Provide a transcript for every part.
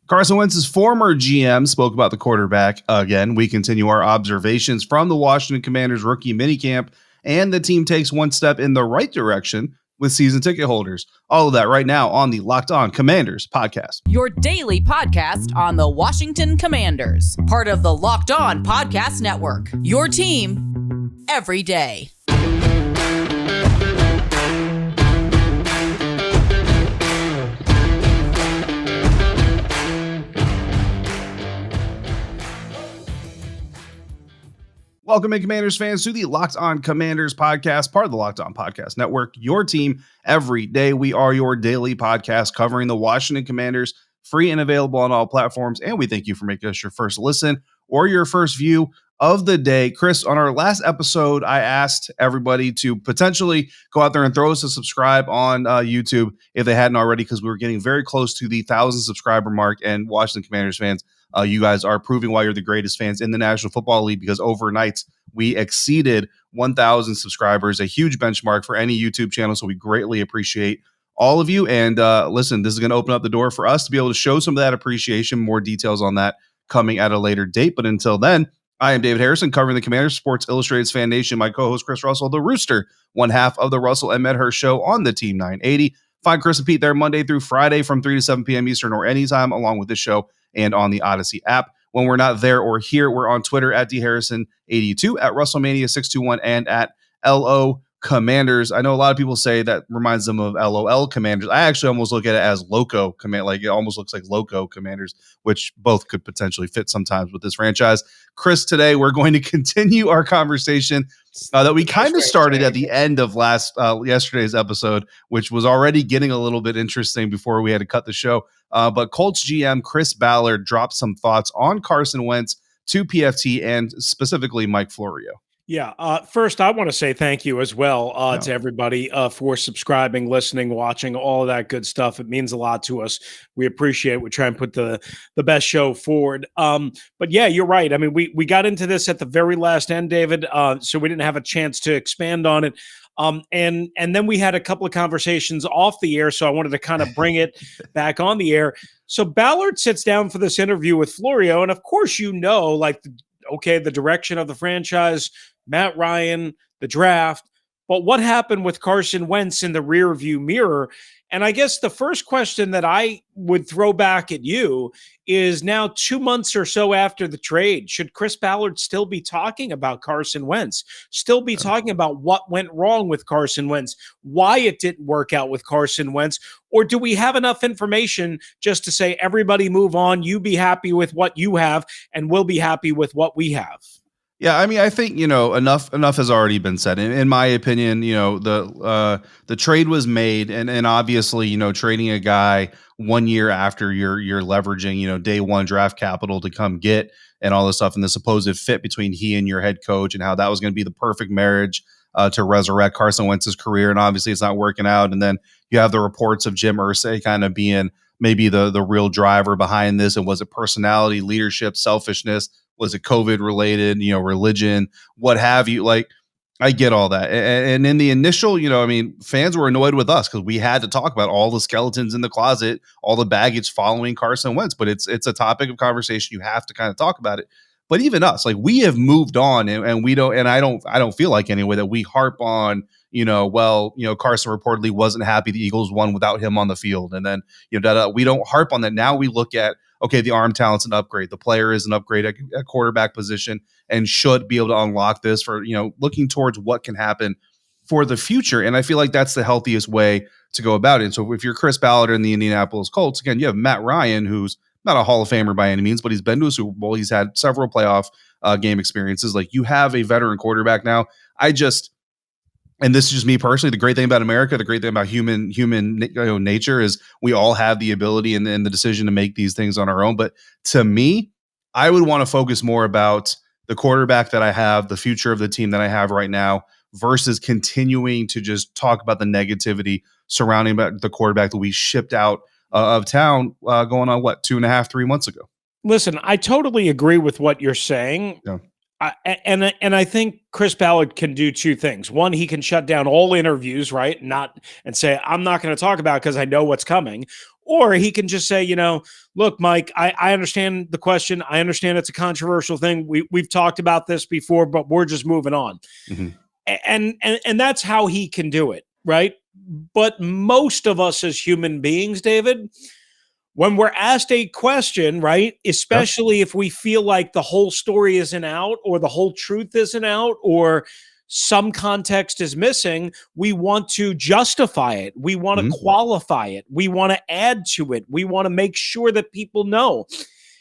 Carson Wentz's former GM spoke about the quarterback again. We continue our observations from the Washington Commanders rookie minicamp, and the team takes one step in the right direction with season ticket holders. All of that right now on the Locked On Commanders podcast. Your daily podcast on the Washington Commanders, part of the Locked On Podcast Network. Your team every day. Welcome in, Commanders fans, to the Locked On Commanders podcast, part of the Locked On Podcast Network, your team every day. We are your daily podcast covering the Washington Commanders, free and available on all platforms. And we thank you for making us your first listen or your first view of the day. Chris, on our last episode, I asked everybody to potentially go out there and throw us a subscribe on YouTube if they hadn't already, because we were getting very close to the 1,000 subscriber mark. And Washington Commanders fans, you guys are proving why you're the greatest fans in the National Football League, because overnight we exceeded 1,000 subscribers, a huge benchmark for any YouTube channel. So we greatly appreciate all of you. And listen, this is going to open up the door for us to be able to show some of that appreciation. More details on that coming at a later date. But until then, I am David Harrison, covering the Commanders, Sports Illustrated's Fan Nation. My co-host Chris Russell, the Rooster, one half of the Russell and Medhurst show on the Team 980. Find Chris and Pete there Monday through Friday from 3 to 7 p.m. Eastern or anytime, along with this show and on the Audacy app. When we're not there or here, we're on Twitter at dharrison82, at WrestleMania621, and at LO Commanders. I know a lot of people say that reminds them of LOL Commanders. I actually almost look at it as Loco Command, like it almost looks like Loco Commanders, which both could potentially fit sometimes with this franchise. Chris, today we're going to continue our conversation that we kind of started at the end of yesterday's episode, which was already getting a little bit interesting before we had to cut the show. But Colts GM Chris Ballard dropped some thoughts on Carson Wentz to PFT and specifically Mike Florio. Yeah. First, I want to say thank you as well to everybody for subscribing, listening, watching, all of that good stuff. It means a lot to us. We appreciate it. We try and put the best show forward. But yeah, you're right. I mean, we got into this at the very last end, David, so we didn't have a chance to expand on it. And then we had a couple of conversations off the air, so I wanted to kind of bring it back on the air. So Ballard sits down for this interview with Florio, and of course, the direction of the franchise, Matt Ryan, the draft, but what happened with Carson Wentz in the rearview mirror? And I guess the first question that I would throw back at you is, now 2 months or so after the trade, should Chris Ballard still be talking about Carson Wentz, still be talking about what went wrong with Carson Wentz, why it didn't work out with Carson Wentz? Or do we have enough information just to say, everybody move on, you be happy with what you have, and we'll be happy with what we have? Yeah, I mean, I think, enough has already been said. In my opinion, the trade was made, and obviously, trading a guy 1 year after you're leveraging, day one draft capital to come get and all this stuff, and the supposed fit between he and your head coach, and how that was going to be the perfect marriage to resurrect Carson Wentz's career, and obviously it's not working out. And then you have the reports of Jim Irsay kind of being maybe the real driver behind this, and was it personality, leadership, selfishness? Was it COVID related, religion, what have you? Like, I get all that. And in the initial, fans were annoyed with us because we had to talk about all the skeletons in the closet, all the baggage following Carson Wentz. But it's a topic of conversation. You have to kind of talk about it. But even us, like, we have moved on, and we don't, and I don't feel like anyway that we harp on, Carson reportedly wasn't happy the Eagles won without him on the field. And then, we don't harp on that. Now we look at, okay, the arm talent's an upgrade. The player is an upgrade at quarterback position and should be able to unlock this for, looking towards what can happen for the future. And I feel like that's the healthiest way to go about it. And so if you're Chris Ballard in the Indianapolis Colts, again, you have Matt Ryan, who's not a Hall of Famer by any means, but he's been to a Super Bowl. He's had several playoff game experiences. Like, you have a veteran quarterback now. And this is just me personally, the great thing about America, the great thing about human nature is we all have the ability and the decision to make these things on our own. But to me, I would want to focus more about the quarterback that I have, the future of the team that I have right now, versus continuing to just talk about the negativity surrounding the quarterback that we shipped out of town going on, 2.5, 3 months ago. Listen, I totally agree with what you're saying. Yeah. And I think Chris Ballard can do two things. One, he can shut down all interviews, right? And say, I'm not going to talk about it because I know what's coming. Or he can just say, look, Mike, I understand the question. I understand it's a controversial thing. We've talked about this before, but we're just moving on. Mm-hmm. And that's how he can do it, right? But most of us as human beings, David, when we're asked a question, right, especially if we feel like the whole story isn't out or the whole truth isn't out or some context is missing, we want to justify it. We want to qualify it. We want to add to it. We want to make sure that people know.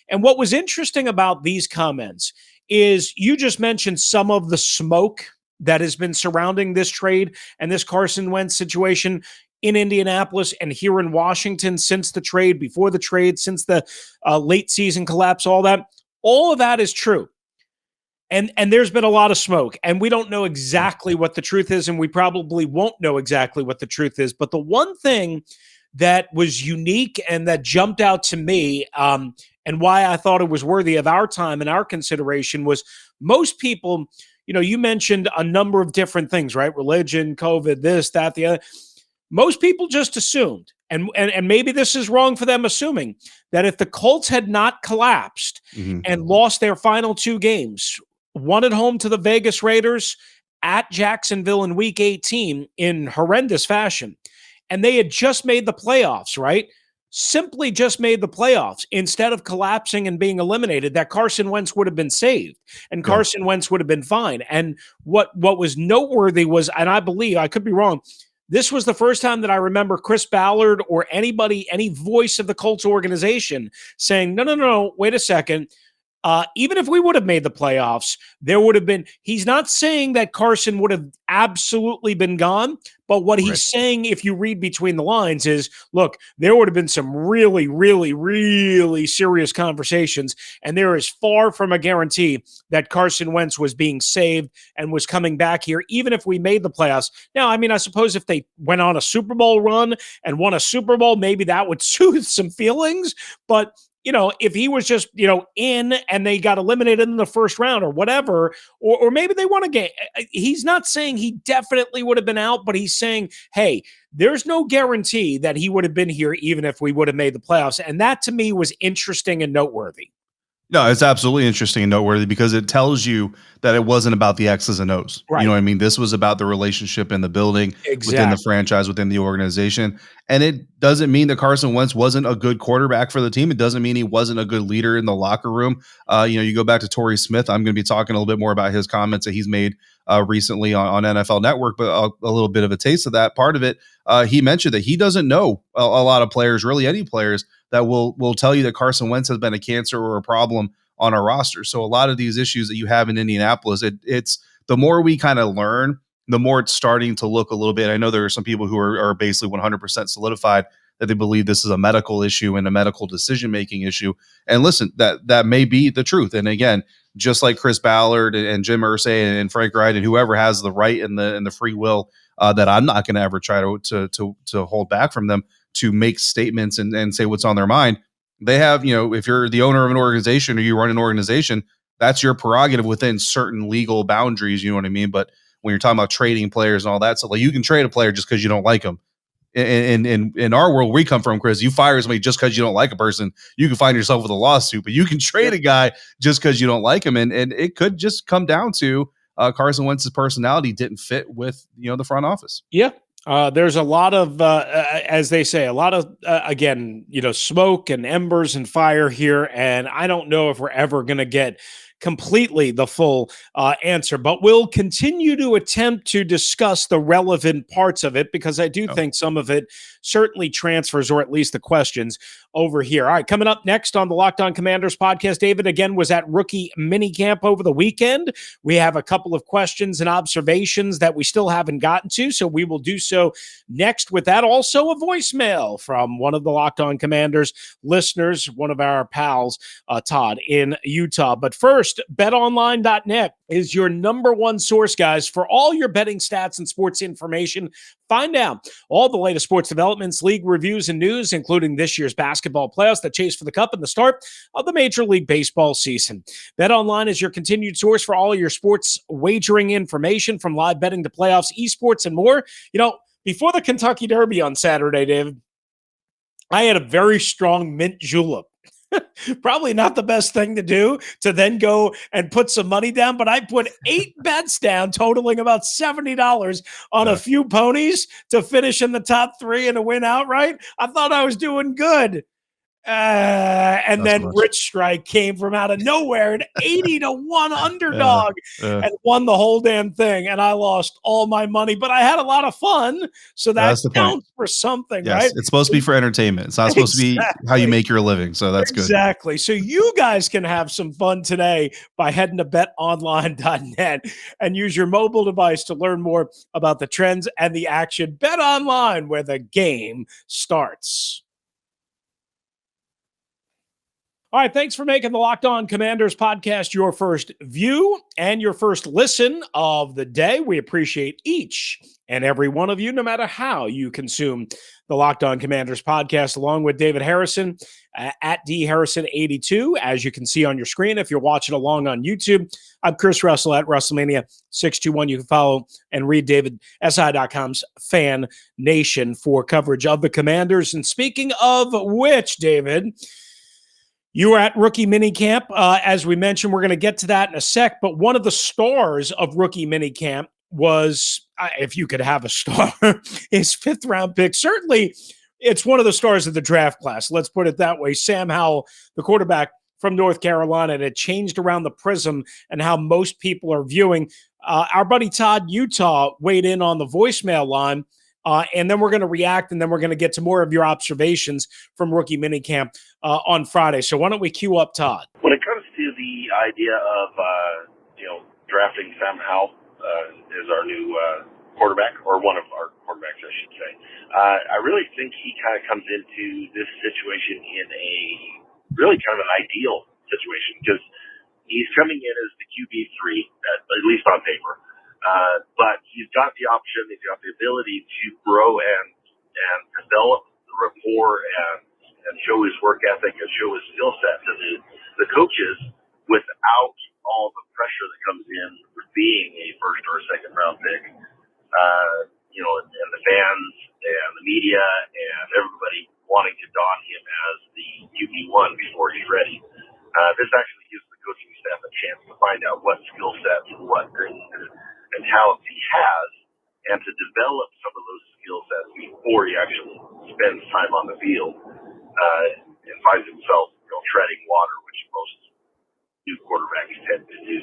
And what was interesting about these comments is you just mentioned some of the smoke that has been surrounding this trade and this Carson Wentz situation in Indianapolis and here in Washington since the trade, before the trade, since the late season collapse, all of that is true. And there's been a lot of smoke, and we don't know exactly what the truth is, and we probably won't know exactly what the truth is. But the one thing that was unique and that jumped out to me, and why I thought it was worthy of our time and our consideration was most people, you mentioned a number of different things, right? Religion, COVID, this, that, the other. Most people just assumed, and maybe this is wrong for them assuming, that if the Colts had not collapsed and lost their final two games, one at home to the Vegas Raiders, at Jacksonville in Week 18 in horrendous fashion, and they had just made the playoffs, right? Simply just made the playoffs instead of collapsing and being eliminated, that Carson Wentz would have been saved and Carson Wentz would have been fine. And what was noteworthy was, and I believe, I could be wrong, this was the first time that I remember Chris Ballard or anybody, any voice of the Colts organization saying, no, wait a second. Even if we would have made the playoffs, there would have been, he's not saying that Carson would have absolutely been gone, but what he's saying, if you read between the lines, is, look, there would have been some really, really, really serious conversations, and there is far from a guarantee that Carson Wentz was being saved and was coming back here, even if we made the playoffs. Now, I mean, I suppose if they went on a Super Bowl run and won a Super Bowl, maybe that would soothe some feelings, but if he was just, in and they got eliminated in the first round or whatever, or maybe they won a game, he's not saying he definitely would have been out, but he's saying, hey, there's no guarantee that he would have been here even if we would have made the playoffs. And that to me was interesting and noteworthy. No, it's absolutely interesting and noteworthy because it tells you that it wasn't about the X's and O's. Right. You know what I mean? This was about the relationship in the building, within the franchise, within the organization. And it doesn't mean that Carson Wentz wasn't a good quarterback for the team. It doesn't mean he wasn't a good leader in the locker room. You go back to Torrey Smith. I'm going to be talking a little bit more about his comments that he's made recently on NFL Network, but a little bit of a taste of that. Part of it, he mentioned that he doesn't know a lot of players, really any players, that will tell you that Carson Wentz has been a cancer or a problem on our roster. So a lot of these issues that you have in Indianapolis, it's the more we kind of learn, the more it's starting to look a little bit. I know there are some people who are basically 100% solidified that they believe this is a medical issue and a medical decision-making issue. And listen, that may be the truth. And again, just like Chris Ballard and Jim Irsay and Frank Wright and whoever has the right and the free will, that I'm not going to ever try to hold back from them to make statements and say what's on their mind. They have, if you're the owner of an organization or you run an organization, that's your prerogative within certain legal boundaries. You know what I mean? But when you're talking about trading players and all that, so like you can trade a player just because you don't like them. In our world we come from, Chris, you fire somebody just because you don't like a person, you can find yourself with a lawsuit, but you can trade a guy just because you don't like him. And it could just come down to Carson Wentz's personality didn't fit with, the front office. Yeah. There's a lot of, as they say, a lot of, again, smoke and embers and fire here. And I don't know if we're ever going to get completely the full answer, but we'll continue to attempt to discuss the relevant parts of it because I do think some of it certainly transfers, or at least the questions over here. All right, coming up next on the Locked On Commanders podcast, David again was at rookie minicamp over the weekend. We have a couple of questions and observations that we still haven't gotten to, so we will do so next. With that, also a voicemail from one of the Locked On Commanders listeners, one of our pals, Todd in Utah. But first, first, betonline.net is your number one source, guys, for all your betting stats and sports information. Find out all the latest sports developments, league reviews, and news, including this year's basketball playoffs, the chase for the cup, and the start of the Major League Baseball season. BetOnline is your continued source for all your sports wagering information, from live betting to playoffs, esports, and more. Before the Kentucky Derby on Saturday, David, I had a very strong mint julep. Probably not the best thing to do, to then go and put some money down, but I put 8 bets down, totaling about $70 on a few ponies to finish in the top 3 and to win outright. I thought I was doing good. And then Rich Strike came from out of nowhere, an 80-1 underdog, and won the whole damn thing. And I lost all my money, but I had a lot of fun. So that counts for something, right? It's supposed to be for entertainment. It's not supposed to be how you make your living. So that's good. Exactly. So you guys can have some fun today by heading to betonline.net and use your mobile device to learn more about the trends and the action. Bet Online, where the game starts. All right, thanks for making the Locked On Commanders podcast your first view and your first listen of the day. We appreciate each and every one of you, no matter how you consume the Locked On Commanders podcast, along with David Harrison at dharrison82, as you can see on your screen if you're watching along on YouTube. I'm Chris Russell at WrestleMania621. You can follow and read DavidSI.com's Fan Nation for coverage of the Commanders. And speaking of which, David, you were at rookie minicamp. As we mentioned, we're going to get to that in a sec. But one of the stars of rookie minicamp was, if you could have a star, his 5th-round pick. Certainly, it's one of the stars of the draft class. Let's put it that way. Sam Howell, the quarterback from North Carolina, and it changed around the prism and how most people are viewing. Our buddy Todd Utah weighed in on the voicemail line. And then we're going to react, and then we're going to get to more of your observations from rookie minicamp on Friday. So why don't we cue up Todd? When it comes to the idea of drafting Sam Howell as our new quarterback, or one of our quarterbacks, I should say, I really think he kind of comes into this situation in a really kind of an ideal situation, because he's coming in as the QB3, at least on paper. But he's got the option, he's got the ability to grow and develop the rapport and show his work ethic and show his skill set to the coaches without all the pressure that comes in with being a first or a second round pick. And the fans and the media and everybody wanting to don him as the QB1 before he's ready. This actually gives the coaching staff a chance to find out what skill sets and what and talents he has, and to develop some of those skill sets before he actually spends time on the field and finds himself treading water, which most new quarterbacks tend to do.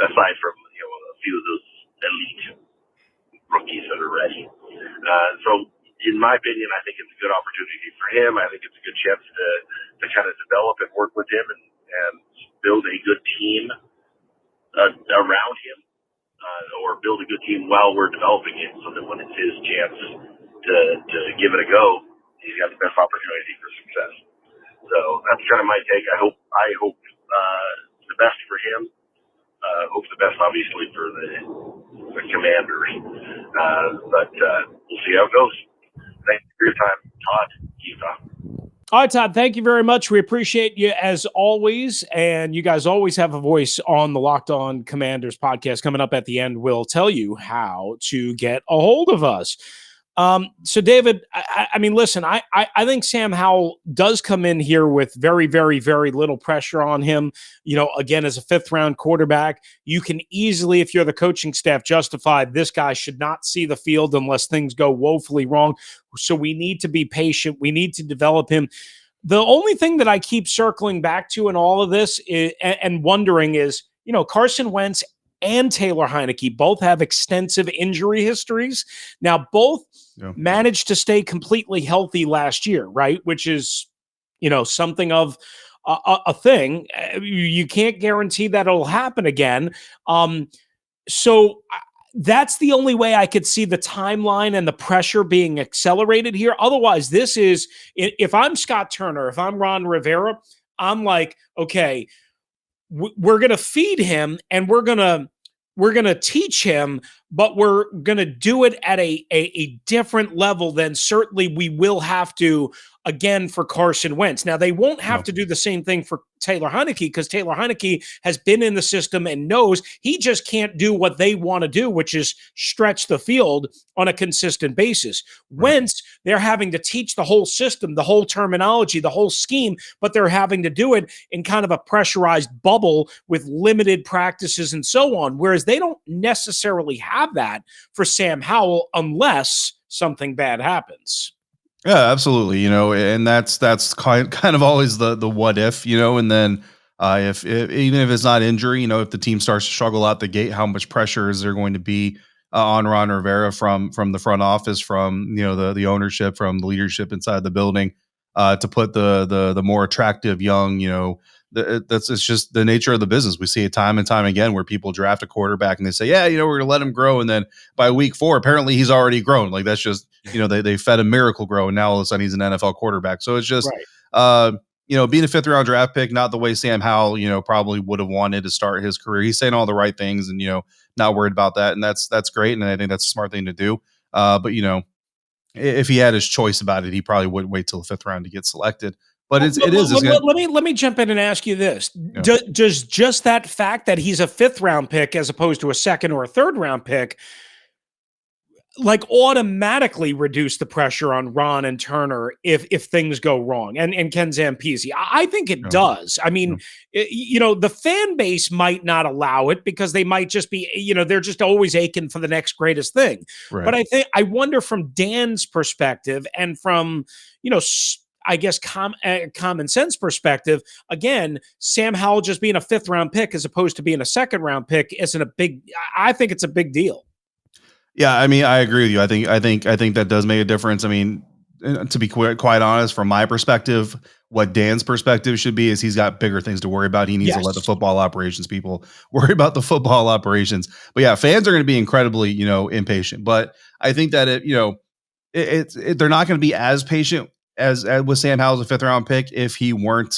Aside from a few of those elite rookies that are ready. So in my opinion, I think it's a good opportunity for him. I think it's a good chance to kind of develop and work with him and build a good team around him. Or build a good team while we're developing it, so that when it's his chance to give it a go, he's got the best opportunity for success. So that's kind of my take. I hope the best for him. Hope the best, obviously, for the Commanders. But we'll see how it goes. Thanks for your time, Todd, Utah. All right, Todd, thank you very much. We appreciate you as always. And you guys always have a voice on the Locked On Commanders podcast. Coming up at the end, we'll tell you how to get a hold of us. So, David, I mean, listen, I think Sam Howell does come in here with very, very, very little pressure on him. Again, as a 5th-round quarterback, you can easily, if you're the coaching staff, justify this guy should not see the field unless things go woefully wrong. So we need to be patient. We need to develop him. The only thing that I keep circling back to in all of this and wondering is, Carson Wentz and Taylor Heineke both have extensive injury histories. Now, both managed to stay completely healthy last year, right? Which is, something of a thing. You can't guarantee that it'll happen again. So that's the only way I could see the timeline and the pressure being accelerated here. Otherwise, this is, if I'm Scott Turner, if I'm Ron Rivera, I'm like, okay, we're going to feed him and we're going to teach him, but we're going to do it at a different level than certainly we will have to again for Carson Wentz. Now, they won't have to do the same thing for Taylor Heineke because Taylor Heineke has been in the system and knows he just can't do what they want to do, which is stretch the field on a consistent basis. Right. Wentz, they're having to teach the whole system, the whole terminology, the whole scheme, but they're having to do it in kind of a pressurized bubble with limited practices and so on, whereas they don't necessarily have that for Sam Howell unless something bad happens. Yeah, absolutely. And that's kind of always the what if, and then if even if it's not injury, if the team starts to struggle out the gate, how much pressure is there going to be on Ron Rivera from the front office, from the ownership, from the leadership inside the building, to put the more attractive young, it's just the nature of the business. We see it time and time again where people draft a quarterback and they say, yeah, we're going to let him grow. And then by week 4, apparently he's already grown. Like that's just, they fed a miracle grow and now all of a sudden he's an NFL quarterback. So it's just, being a 5th round draft pick, not the way Sam Howell, probably would have wanted to start his career. He's saying all the right things and, not worried about that. And that's great. And I think that's a smart thing to do. But if he had his choice about it, he probably wouldn't wait till the 5th round to get selected. But let me jump in and ask you this. Yeah. Does just that fact that he's a 5th round pick as opposed to a 2nd or a 3rd round pick like automatically reduce the pressure on Ron and Turner if things go wrong and Ken Zampese? I think it does. I mean, the fan base might not allow it because they might just be, they're just always aching for the next greatest thing. Right. But I wonder from Dan's perspective and from, I guess common sense perspective, again, Sam Howell just being a 5th round pick as opposed to being a 2nd round pick I think it's a big deal. Yeah, I mean, I agree with you. I think that does make a difference. I mean, to be quite honest, from my perspective, what Dan's perspective should be is he's got bigger things to worry about. He needs to let the football operations people worry about the football operations. But yeah, fans are going to be incredibly, impatient. But I think that they're not going to be as patient as with Sam Howell's a 5th round pick if he weren't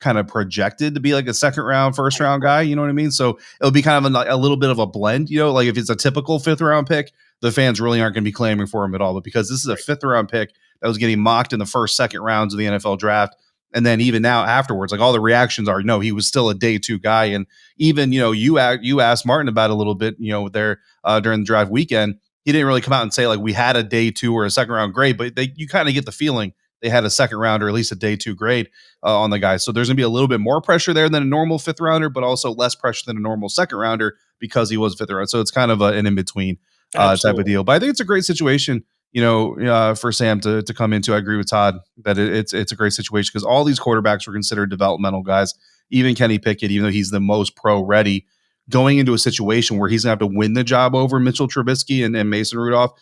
kind of projected to be like a 2nd round, 1st round guy. You know what I mean? So it'll be kind of a little bit of a blend, like if it's a typical 5th round pick, the fans really aren't going to be clamoring for him at all. But because this is a 5th round pick that was getting mocked in the 1st, 2nd rounds of the NFL draft. And then even now afterwards, like all the reactions are, no, he was still a day 2 guy. And even, you asked Martin about it a little bit, there during the draft weekend, he didn't really come out and say like we had a day 2 or a 2nd round grade, but you kind of get the feeling they had a 2nd round or at least a day 2 grade on the guy. So there's going to be a little bit more pressure there than a normal 5th rounder, but also less pressure than a normal 2nd rounder because he was a 5th round. So it's kind of an in-between type of deal. But I think it's a great situation, for Sam to come into. I agree with Todd that it's a great situation because all these quarterbacks were considered developmental guys. Even Kenny Pickett, even though he's the most pro ready, going into a situation where he's going to have to win the job over Mitchell Trubisky and Mason Rudolph.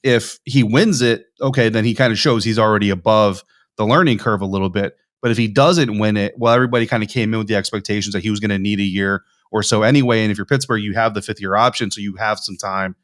If he wins it, okay, then he kind of shows he's already above the learning curve a little bit. But if he doesn't win it, well, everybody kind of came in with the expectations that he was going to need a year or so anyway. And if you're Pittsburgh, you have the 5th year option, so you have some time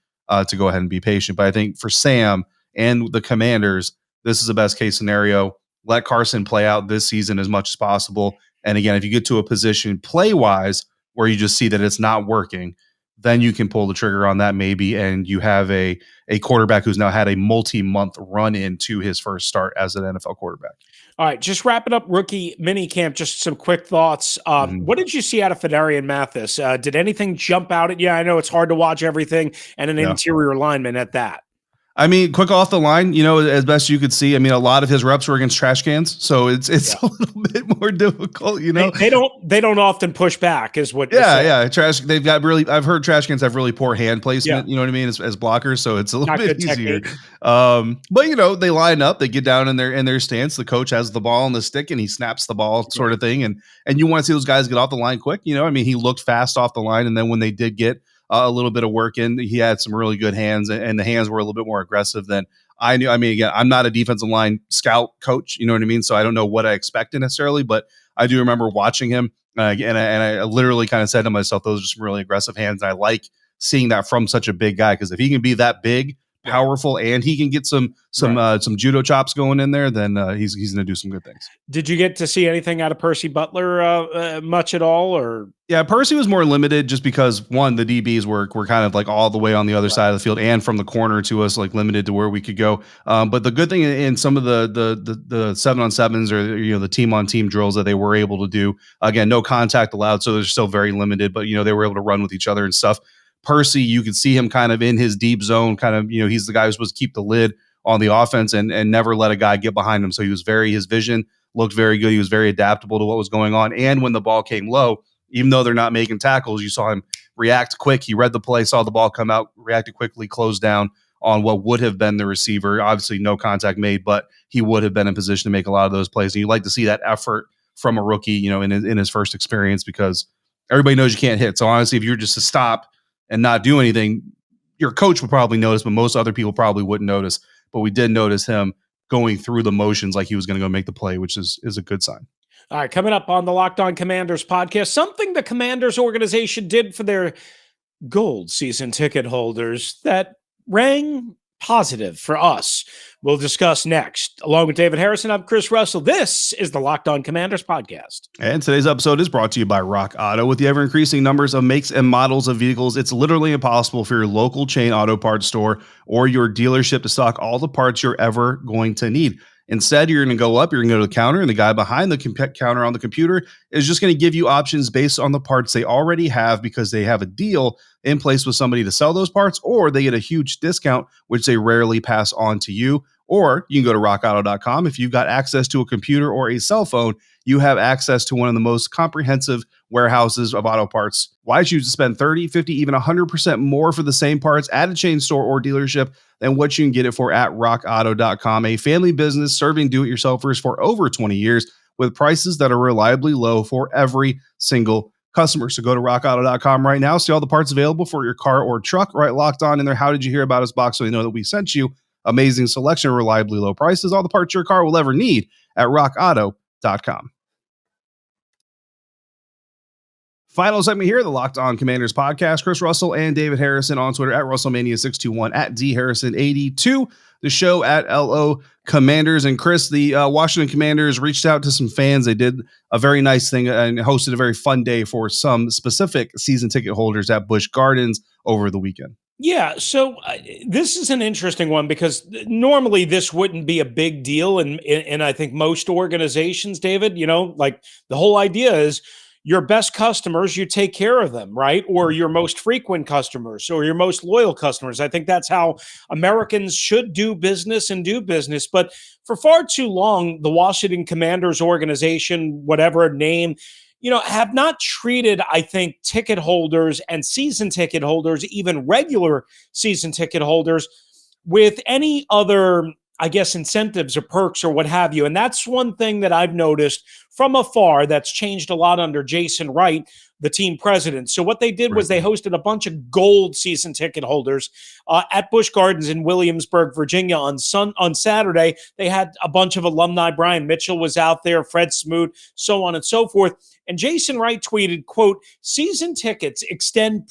to go ahead and be patient. But I think for Sam and the Commanders, this is the best case scenario. Let Carson play out this season as much as possible. And again, if you get to a position play-wise where you just see that it's not working, then you can pull the trigger on that maybe, and you have a quarterback who's now had a multi-month run into his first start as an NFL quarterback. All right, just wrapping up rookie minicamp, just some quick thoughts. What did you see out of Fedarian Mathis? Did anything jump out at you? I know it's hard to watch everything, and an interior lineman at that. I mean, quick off the line, as best you could see. I mean, a lot of his reps were against trash cans, so it's a little bit more difficult. They don't often push back, is what. Yeah. Trash. They've got really. I've heard trash cans have really poor hand placement. You know what I mean, as blockers, so it's a little bit easier. But they line up, they get down in their stance. The coach has the ball on the stick, and he snaps the ball, sort of thing. And you want to see those guys get off the line quick. I mean, he looked fast off the line, and then when they did get a little bit of work in, he had some really good hands, and the hands were a little bit more aggressive than I knew. I mean, again, I'm not a defensive line scout coach, you know what I mean? So I don't know what I expected necessarily, but I do remember watching him, and I literally kind of said to myself, those are some really aggressive hands. And I like seeing that from such a big guy, because if he can be that big, powerful and he can get some judo chops going in there, then he's going to do some good things. Did you get to see anything out of Percy Butler much at all, or? Yeah, Percy was more limited just because one, the DBs were kind of like all the way on the other side of the field and from the corner to us, like limited to where we could go. But the good thing in some of the 7-on-7s or the team on team drills that they were able to do, again, no contact allowed, so they're still very limited. But they were able to run with each other and stuff. Percy, you could see him kind of in his deep zone, kind of, he's the guy who's supposed to keep the lid on the offense and never let a guy get behind him. So his vision looked very good. He was very adaptable to what was going on. And when the ball came low, even though they're not making tackles, you saw him react quick. He read the play, saw the ball come out, reacted quickly, closed down on what would have been the receiver. Obviously no contact made, but he would have been in position to make a lot of those plays. And you like to see that effort from a rookie, in his first experience, because everybody knows you can't hit. So honestly, if you're just to stop and not do anything, your coach would probably notice, but most other people probably wouldn't notice. But we did notice him going through the motions like he was going to go make the play, which is a good sign. All right, coming up on the Locked On Commanders podcast, something the Commanders organization did for their gold season ticket holders that rang positive for us. We'll discuss next. Along with David Harrison, I'm Chris Russell. This is the Locked On Commanders podcast. And today's episode is brought to you by Rock Auto. With the ever-increasing numbers of makes and models of vehicles, it's literally impossible for your local chain auto parts store or your dealership to stock all the parts you're ever going to need. Instead, you're going to go up, you're going to go to the counter, and the guy behind the counter on the computer is just going to give you options based on the parts they already have because they have a deal in place with somebody to sell those parts, or they get a huge discount, which they rarely pass on to you. Or you can go to rockauto.com. If you've got access to a computer or a cell phone, you have access to one of the most comprehensive warehouses of auto parts. Why choose to spend 30, 50, even 100% more for the same parts at a chain store or dealership than what you can get it for at rockauto.com, a family business serving do-it-yourselfers for over 20 years with prices that are reliably low for every single customer. So go to rockauto.com right now, see all the parts available for your car or truck, right Locked On in there. How did you hear about us box so they know that we sent you? Amazing selection, reliably low prices, all the parts your car will ever need at rockauto.com. Final segment here, the Locked On Commanders podcast. Chris Russell and David Harrison on Twitter at RussellMania621, at DHarrison82, the show at LO Commanders. And Chris, the Washington Commanders reached out to some fans. They did a very nice thing and hosted a very fun day for some specific season ticket holders at Busch Gardens over the weekend. Yeah, so this is an interesting one because normally this wouldn't be a big deal. And I think most organizations, David, like the whole idea is your best customers, you take care of them, right? Or your most frequent customers or your most loyal customers. I think that's how Americans should do business and do business. But for far too long, the Washington Commanders organization, whatever name, have not treated, I think, ticket holders and season ticket holders, even regular season ticket holders, with any other, I guess, incentives or perks or what have you. And that's one thing that I've noticed from afar that's changed a lot under Jason Wright, the team president. So what they did was they hosted a bunch of gold season ticket holders at Busch Gardens in Williamsburg, Virginia on Saturday. They had a bunch of alumni. Brian Mitchell was out there, Fred Smoot, so on and so forth. And Jason Wright tweeted, quote, "Season tickets extend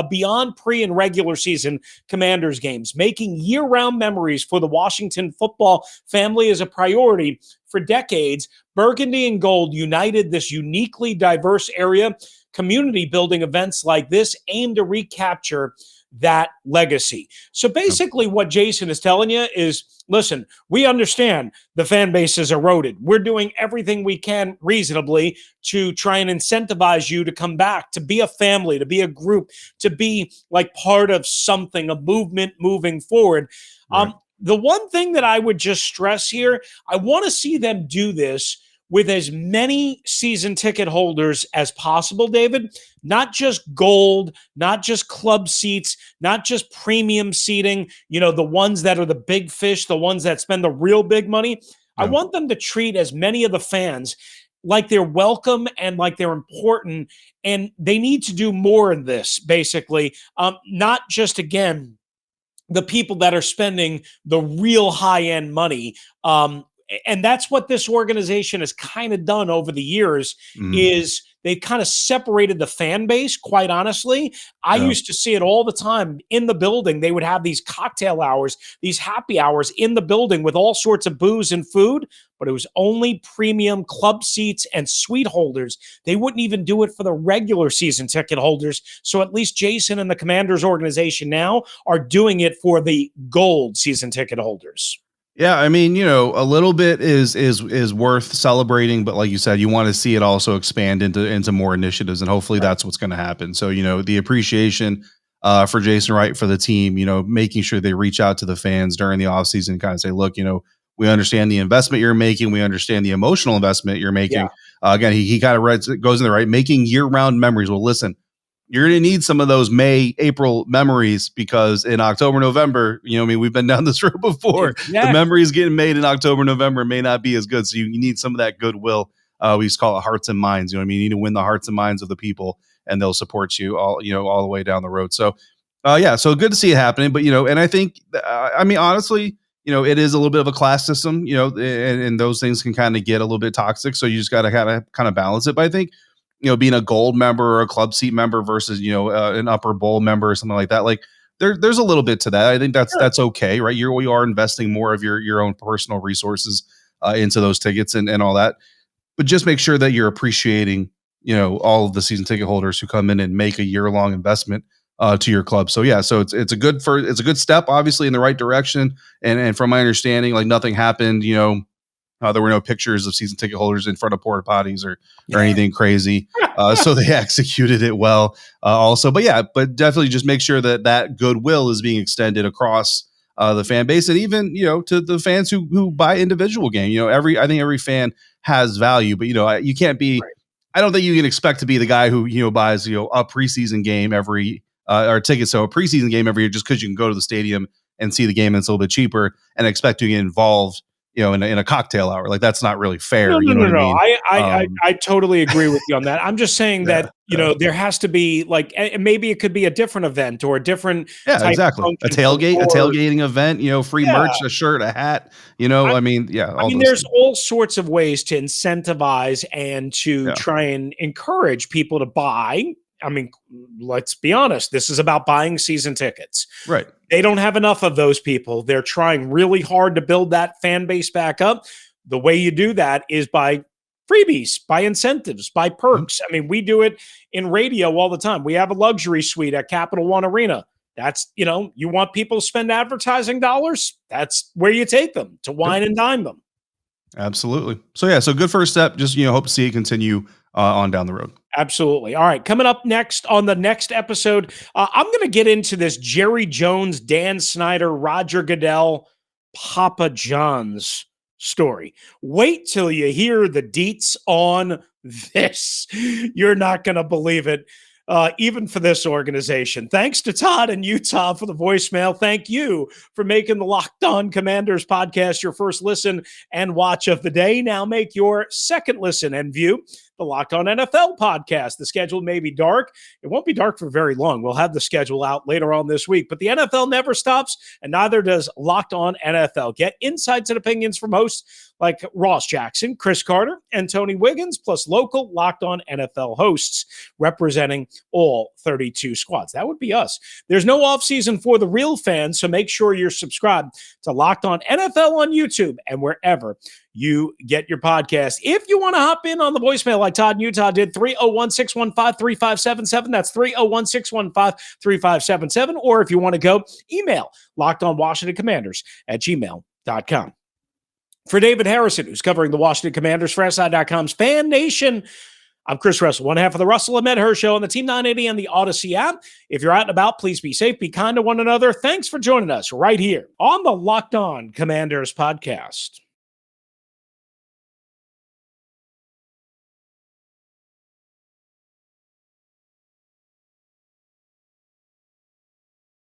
beyond pre and regular season Commanders games, making year-round memories for the Washington football family is a priority. For decades, Burgundy and Gold united this uniquely diverse area. Community building events like this aim to recapture that legacy." So basically what Jason is telling you is, listen, we understand the fan base is eroded. We're doing everything we can reasonably to try and incentivize you to come back, to be a family, to be a group, to be like part of something, a movement moving forward. Right. The one thing that I would just stress here, I want to see them do this with as many season ticket holders as possible, David, not just gold, not just club seats, not just premium seating, the ones that are the big fish, the ones that spend the real big money. Yeah. I want them to treat as many of the fans like they're welcome and like they're important, and they need to do more in this, basically, not just, again, the people that are spending the real high-end money. And that's what this organization has kind of done over the years, is they kind of separated the fan base, quite honestly. I used to see it all the time in the building. They would have these cocktail hours, these happy hours in the building with all sorts of booze and food, but it was only premium club seats and suite holders. They wouldn't even do it for the regular season ticket holders. So at least Jason and the Commanders organization now are doing it for the gold season ticket holders. Yeah, I mean, a little bit is worth celebrating, but like you said, you want to see it also expand into more initiatives, and hopefully that's what's going to happen. So, the appreciation for Jason Wright, for the team, making sure they reach out to the fans during the offseason and kind of say, look, we understand the investment you're making, we understand the emotional investment you're making. Again, he kind of goes in there, right, making year-round memories. Well, listen, you're going to need some of those May, April memories, because in October, November, we've been down this road before. Yeah. The memories getting made in October, November may not be as good. So you need some of that goodwill. We used to call it hearts and minds. You need to win the hearts and minds of the people, and they'll support you all the way down the road. So, so good to see it happening. But, and I think, honestly, it is a little bit of a class system, and those things can kind of get a little bit toxic. So you just got to kind of balance it. But I think, being a gold member or a club seat member versus, an upper bowl member or something like that. Like there's a little bit to that. I think that's okay, right? We are investing more of your own personal resources into those tickets and all that. But just make sure that you're appreciating, all of the season ticket holders who come in and make a year-long investment to your club. So yeah, so it's a good step, obviously, in the right direction. And from my understanding, like nothing happened, there were no pictures of season ticket holders in front of porta potties or anything crazy. So they executed it well also. But definitely just make sure that goodwill is being extended across the fan base, and even, to the fans who buy individual game. I think every fan has value, but you can't be, I don't think you can expect to be the guy who, buys, a preseason game every, or tickets to a preseason game every year just because you can go to the stadium and see the game and it's a little bit cheaper and expect to get involved in a cocktail hour. Like that's not really fair. No. I totally agree with you on that. I'm just saying that, there has to be like, maybe it could be a different event or a different. Exactly. A tailgating event, free merch, a shirt, a hat, there's all sorts of ways to incentivize and to try and encourage people to buy. Let's be honest. This is about buying season tickets. Right. They don't have enough of those people. They're trying really hard to build that fan base back up. The way you do that is by freebies, by incentives, by perks. We do it in radio all the time. We have a luxury suite at Capital One Arena. That's, you want people to spend advertising dollars? That's where you take them, to wine and dine them. Absolutely. So good first step. Just, hope to see it continue on down the road. Absolutely. All right. Coming up next on the next episode, I'm going to get into this Jerry Jones, Dan Snyder, Roger Goodell, Papa John's story. Wait till you hear the deets on this. You're not going to believe it. Even for this organization. Thanks to Todd in Utah for the voicemail. Thank you for making the Locked On Commanders podcast your first listen and watch of the day. Now make your second listen and view the Locked On NFL podcast. The schedule may be dark. It won't be dark for very long. We'll have the schedule out later on this week, but the NFL never stops, and neither does Locked On NFL. Get insights and opinions from hosts like Ross Jackson, Chris Carter, and Tony Wiggins, plus local Locked On NFL hosts representing all 32 squads. That would be us. There's no offseason for the real fans, so make sure you're subscribed to Locked On NFL on YouTube and wherever you get your podcast. If you want to hop in on the voicemail like Todd in Utah did, 301-615-3577. That's 301-615-3577. Or if you want to go, email lockedonwashingtoncommanders@gmail.com. For David Harrison, who's covering the Washington Commanders for SI.com's Fan Nation, I'm Chris Russell, one half of the Russell and Medhurst Show on the Team 980 and the Audacy app. If you're out and about, please be safe, be kind to one another. Thanks for joining us right here on the Locked On Commanders podcast.